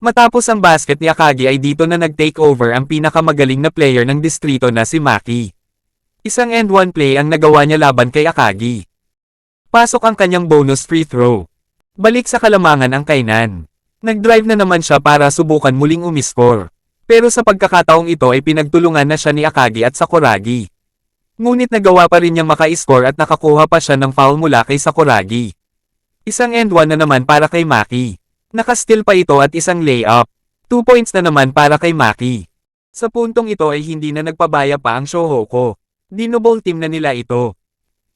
Matapos ang basket ni Akagi ay dito na nag-take over ang pinakamagaling na player ng distrito na si Maki. Isang end one play ang nagawa niya laban kay Akagi. Pasok ang kanyang bonus free throw. Balik sa kalamangan ang kainan. Nag-drive na naman siya para subukan muling umiscore. Pero sa pagkakataong ito ay pinagtulungan na siya ni Akagi at Sakuragi. Ngunit nagawa pa rin niyang maka-score at nakakuha pa siya ng foul mula kay Sakuragi. Isang end one na naman para kay Maki. Nakasteal pa ito at isang layup. 2 points na naman para kay Maki. Sa puntong ito ay hindi na nagpabaya pa ang Shohoko. Dinouble team na nila ito.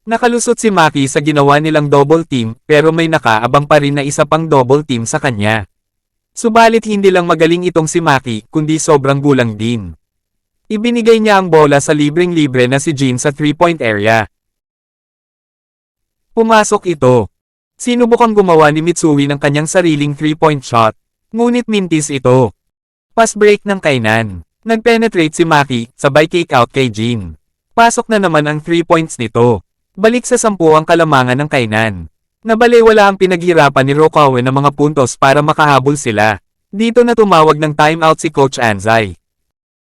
Nakalusot si Maki sa ginawa nilang double team pero may nakaabang pa rin na isa pang double team sa kanya. Subalit hindi lang magaling itong si Maki kundi sobrang gulang din. Ibinigay niya ang bola sa libreng-libre na si Jin sa 3-point area. Pumasok ito. Sinubukang gumawa ni Mitsui ng kanyang sariling 3-point shot. Ngunit mintis ito. Pass break ng kainan. Nag-penetrate si Maki, sabay kick out kay Jin. Pasok na naman ang 3 points nito. Balik sa 10 ang kalamangan ng kainan. Nabalewala ang pinaghirapan ni Rokawa ng mga puntos para makahabol sila. Dito na tumawag ng timeout si Coach Anzai.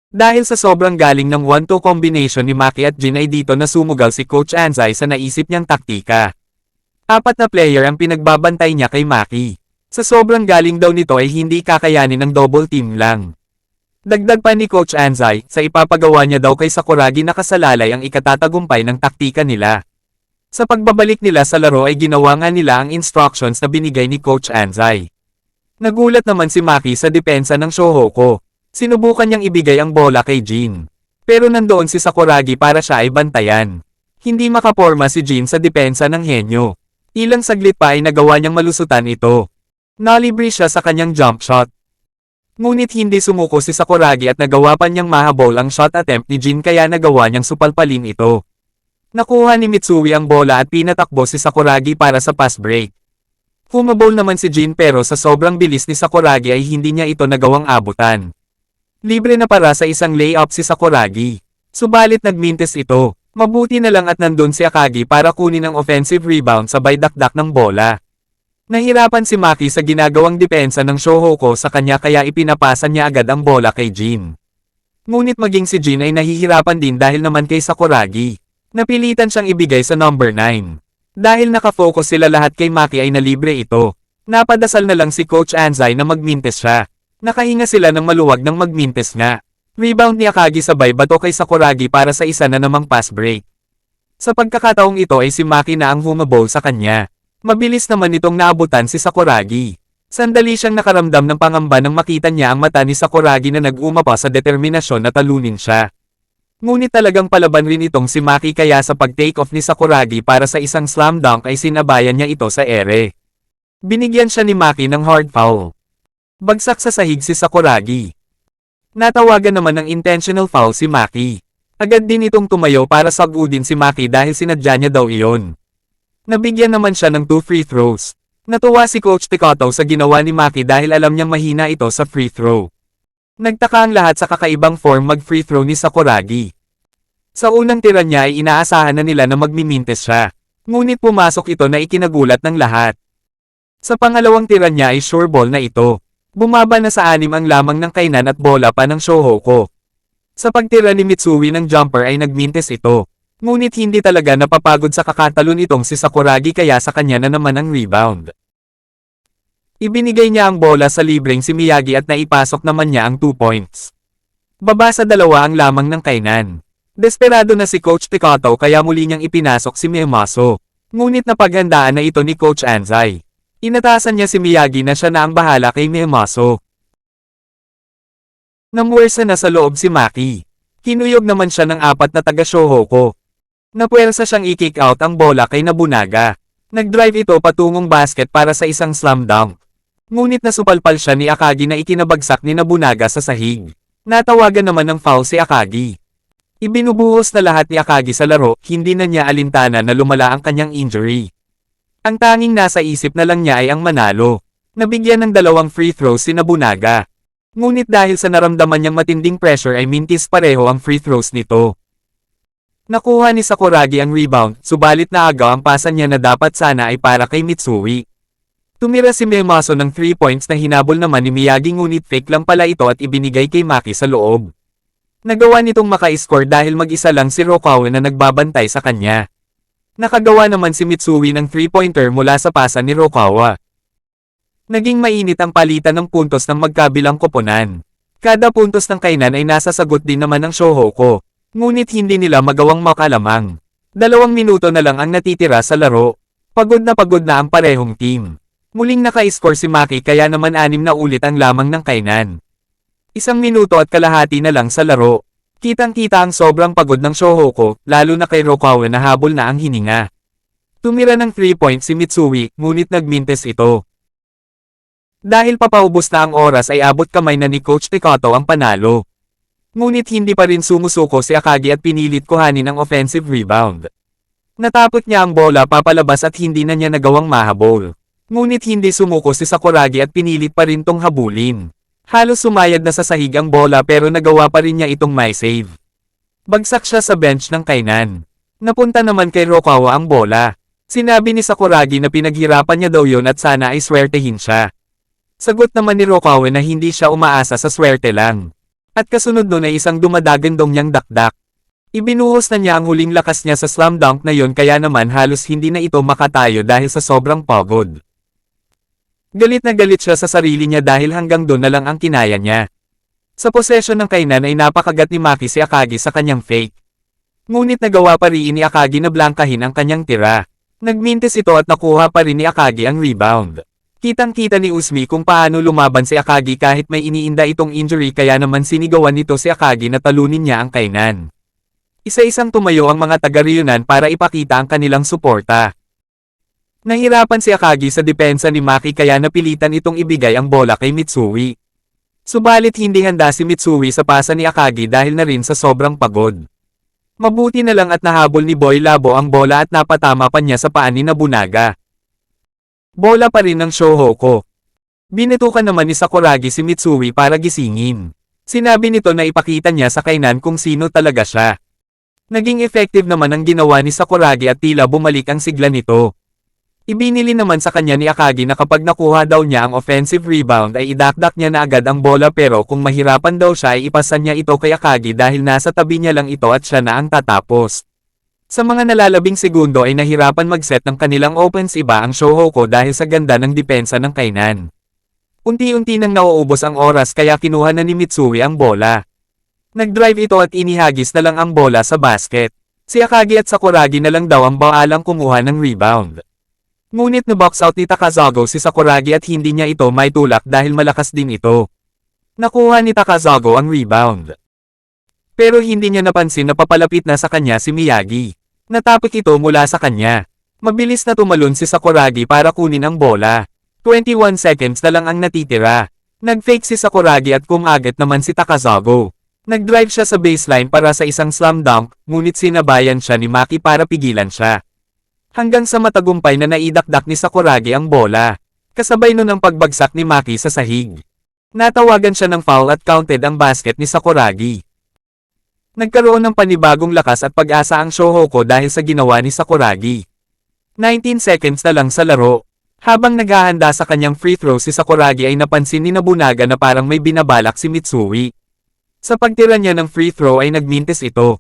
Dahil sa sobrang galing ng 1-2 combination ni Maki at Jin ay dito na sumugal si Coach Anzai sa naisip niyang taktika. 4 na player ang pinagbabantay niya kay Maki. Sa sobrang galing daw nito ay hindi kakayanin ng double team lang. Dagdag pa ni Coach Anzai, sa ipapagawa niya daw kay Sakuragi nakasalalay ang ikatatagumpay ng taktika nila. Sa pagbabalik nila sa laro ay ginawa nga nila ang instructions na binigay ni Coach Anzai. Nagulat naman si Maki sa depensa ng Shohoko. Sinubukan niyang ibigay ang bola kay Jin. Pero nandoon si Sakuragi para siya ay bantayan. Hindi makaporma si Jin sa depensa ng henyo. Ilang saglit pa ay nagawa niyang malusutan ito. Nalibre siya sa kanyang jump shot. Ngunit hindi sumuko si Sakuragi at nagawa pa niyang mahabol ang shot attempt ni Jin kaya nagawa niyang supalpalin ito. Nakuha ni Mitsui ang bola at pinatakbo si Sakuragi para sa pass break. Humabol naman si Jin pero sa sobrang bilis ni Sakuragi ay hindi niya ito nagawang abutan. Libre na para sa isang layup si Sakuragi. Subalit nagmintis ito. Mabuti na lang at nandun si Akagi para kunin ang offensive rebound sabay dakdak ng bola. Nahirapan si Maki sa ginagawang depensa ng Shohoko sa kanya kaya ipinapasa niya agad ang bola kay Jin. Ngunit maging si Jin ay nahihirapan din dahil naman kay Sakuragi. Napilitan siyang ibigay sa number 9. Dahil nakafocus sila lahat kay Maki ay nalibre ito. Napadasal na lang si Coach Anzai na magmintis siya. Nakahinga sila ng maluwag ng magmintis nga. Rebound ni Akagi sabay bato kay Sakuragi para sa isa na namang pass break. Sa pagkakataong ito ay si Maki na ang humabol sa kanya. Mabilis naman itong naabutan si Sakuragi. Sandali siyang nakaramdam ng pangamba nang makita niya ang mata ni Sakuragi na nag-umapa sa determinasyon na talunin siya. Ngunit talagang palaban rin itong si Maki kaya sa pag-take off ni Sakuragi para sa isang slam dunk ay sinabayan niya ito sa ere. Binigyan siya ni Maki ng hard foul. Bagsak sa sahig si Sakuragi. Natawagan naman ng intentional foul si Maki. Agad din itong tumayo para sagudin si Maki dahil sinadya niya daw iyon. Nabigyan naman siya ng 2 free throws. Natuwa si Coach Tikoto sa ginawa ni Maki dahil alam niyang mahina ito sa free throw. Nagtaka ang lahat sa kakaibang form mag-free throw ni Sakuragi. Sa unang tira niya ay inaasahan na nila na magmimintes siya. Ngunit pumasok ito na ikinagulat ng lahat. Sa pangalawang tira niya ay sure ball na ito. Bumaba na sa 6 ang lamang ng kainan at bola pa ng Shohoko. Sa pagtira ni Mitsui ng jumper ay nagmintes ito. Ngunit hindi talaga napapagod sa kakatalon itong si Sakuragi kaya sa kanya na naman ang rebound. Ibinigay niya ang bola sa libreng si Miyagi at naipasok naman niya ang 2 points. Baba sa 2 ang lamang ng kainan. Desperado na si Coach Tikoto kaya muli niyang ipinasok si Miyamoto. Ngunit napaghandaan na ito ni Coach Anzai. Inatasan niya si Miyagi na siya na ang bahala kay Miyamoto. Namuwersa na sa loob si Maki. Kinuyog naman siya ng 4 na taga-Shohoko. Napuwersa siyang i-kick out ang bola kay Nobunaga. Nag-drive ito patungong basket para sa isang slam dunk. Ngunit nasupalpal siya ni Akagi na ikinabagsak ni Nobunaga sa sahig. Natawagan naman ng foul si Akagi. Ibinubuhos na lahat ni Akagi sa laro, hindi na niya alintana na lumala ang kanyang injury. Ang tanging nasa isip na lang niya ay ang manalo. Nabigyan ng 2 free throws si Nobunaga. Ngunit dahil sa naramdaman niyang matinding pressure ay mintis pareho ang free throws nito. Nakuha ni Sakuragi ang rebound, subalit naagaw ang pasa niya na dapat sana ay para kay Mitsui. Tumira si Miyamoto ng 3 points na hinabol naman ni Miyagi ngunit fake lang pala ito at ibinigay kay Maki sa loob. Nagawa nitong maka-score dahil mag-isa lang si Rokawa na nagbabantay sa kanya. Nakagawa naman si Mitsui ng 3-pointer mula sa pasa ni Rokawa. Naging mainit ang palitan ng puntos ng magkabilang koponan. Kada puntos ng kainan ay nasa sagot din naman ng Shohoku. Ngunit hindi nila magawang makalamang. 2 minuto na lang ang natitira sa laro. Pagod na ang parehong team. Muling naka-score si Maki kaya naman 6 na ulit ang lamang ng kainan. 1 minuto at kalahati na lang sa laro. Kitang-kita ang sobrang pagod ng Shohoku, lalo na kay Rokawa na habol na ang hininga. Tumira ng 3 points si Mitsui, ngunit nagmintes ito. Dahil papaubos na ang oras ay abot kamay na ni Coach Tekato ang panalo. Ngunit hindi pa rin sumusuko si Akagi at pinilit kuhanin ang offensive rebound. Natapot niya ang bola papalabas at hindi na niya nagawang mahabol. Ngunit hindi sumuko si Sakuragi at pinilit pa rin tong habulin. Halos sumayad na sa sahig ang bola pero nagawa pa rin niya itong may save. Bagsak siya sa bench ng kainan. Napunta naman kay Rokawa ang bola. Sinabi ni Sakuragi na pinaghirapan niya daw yon at sana ay swertehin siya. Sagot naman ni Rokawa na hindi siya umaasa sa swerte lang. At kasunod nun ay isang dumadagandong niyang dakdak. Ibinuhos na niya ang huling lakas niya sa slam dunk na yon kaya naman halos hindi na ito makatayo dahil sa sobrang pagod. Galit na galit siya sa sarili niya dahil hanggang doon na lang ang kinaya niya. Sa posesyon ng kainan ay napakagat ni Maki si Akagi sa kanyang fake. Ngunit nagawa pa rin ni Akagi na blangkahin ang kanyang tira. Nagmintes ito at nakuha pa rin ni Akagi ang rebound. Kitang-kita ni Usmi kung paano lumaban si Akagi kahit may iniinda itong injury kaya naman sinigawan nito si Akagi na talunin niya ang kainan. Isa-isang tumayo ang mga taga-Ryunan para ipakita ang kanilang suporta. Nahirapan si Akagi sa depensa ni Maki kaya napilitan itong ibigay ang bola kay Mitsui. Subalit hindi handa si Mitsui sa pasa ni Akagi dahil na rin sa sobrang pagod. Mabuti na lang at nahabol ni Boy Labo ang bola at napatama pa niya sa paa ni Nobunaga. Bola pa rin ng Shohoku. Binutukan naman ni Sakuragi si Mitsui para gisingin. Sinabi nito na ipakita niya sa kainan kung sino talaga siya. Naging effective naman ang ginawa ni Sakuragi at tila bumalik ang sigla nito. Ibinili naman sa kanya ni Akagi na kapag nakuha daw niya ang offensive rebound ay idakdak niya na agad ang bola pero kung mahirapan daw siya ay ipasan niya ito kay Akagi dahil nasa tabi niya lang ito at siya na ang tatapos. Sa mga nalalabing segundo ay nahirapan mag-set ng kanilang offense iba ang Shohoku dahil sa ganda ng depensa ng kainan. Unti-unti nang nauubos ang oras kaya kinuha na ni Mitsui ang bola. Nag-drive ito at inihagis na lang ang bola sa basket. Si Akagi at Sakuragi na lang daw ang baalang kumuha ng rebound. Ngunit na-box out ni Takazago si Sakuragi at hindi niya ito maitulak dahil malakas din ito. Nakuha ni Takazago ang rebound. Pero hindi niya napansin na papalapit na sa kanya si Miyagi. Natapik ito mula sa kanya. Mabilis na tumalon si Sakuragi para kunin ang bola. 21 seconds na lang ang natitira. Nag-fake si Sakuragi at kumagat naman si Takazago. Nag-drive siya sa baseline para sa isang slam dunk, ngunit sinabayan siya ni Maki para pigilan siya. Hanggang sa matagumpay na naidakdak ni Sakuragi ang bola. Kasabay nun ang pagbagsak ni Maki sa sahig. Natawagan siya ng foul at counted ang basket ni Sakuragi. Nagkaroon ng panibagong lakas at pag-asa ang Shohoku dahil sa ginawa ni Sakuragi. 19 seconds na lang sa laro. Habang naghahanda sa kanyang free throw si Sakuragi ay napansin ni Nobunaga na parang may binabalak si Mitsui. Sa pagtira niya ng free throw ay nagmintes ito.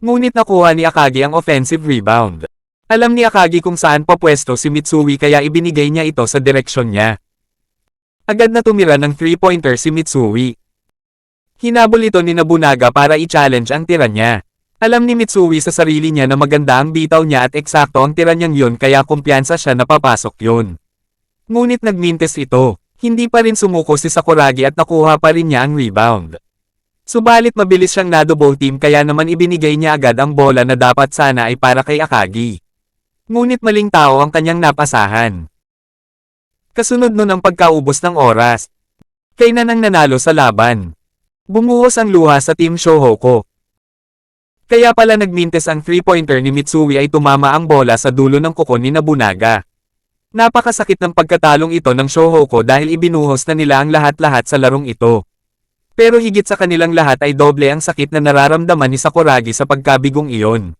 Ngunit nakuha ni Akagi ang offensive rebound. Alam ni Akagi kung saan papwesto si Mitsui kaya ibinigay niya ito sa direksyon niya. Agad na tumira ng 3-pointer si Mitsui. Hinabol ito ni Nobunaga para i-challenge ang tira niya. Alam ni Mitsui sa sarili niya na maganda ang bitaw niya at eksakto ang tira niyang yun kaya kumpiyansa siya na papasok yun. Ngunit nagmintes ito. Hindi pa rin sumuko si Sakuragi at nakuha pa rin niya ang rebound. Subalit mabilis siyang na-double team kaya naman ibinigay niya agad ang bola na dapat sana ay para kay Akagi. Ngunit maling tao ang kanyang napasahan. Kasunod nun ang pagkaubos ng oras. Kainan ang nanalo sa laban. Bumuhos ang luha sa Team Shohoku. Kaya pala nagmintes ang 3-pointer ni Mitsui ay tumama ang bola sa dulo ng kuko ni Nobunaga. Napakasakit ng pagkatalong ito ng Shohoku dahil ibinuhos na nila ang lahat-lahat sa larong ito. Pero higit sa kanilang lahat ay doble ang sakit na nararamdaman ni Sakuragi sa pagkabigong iyon.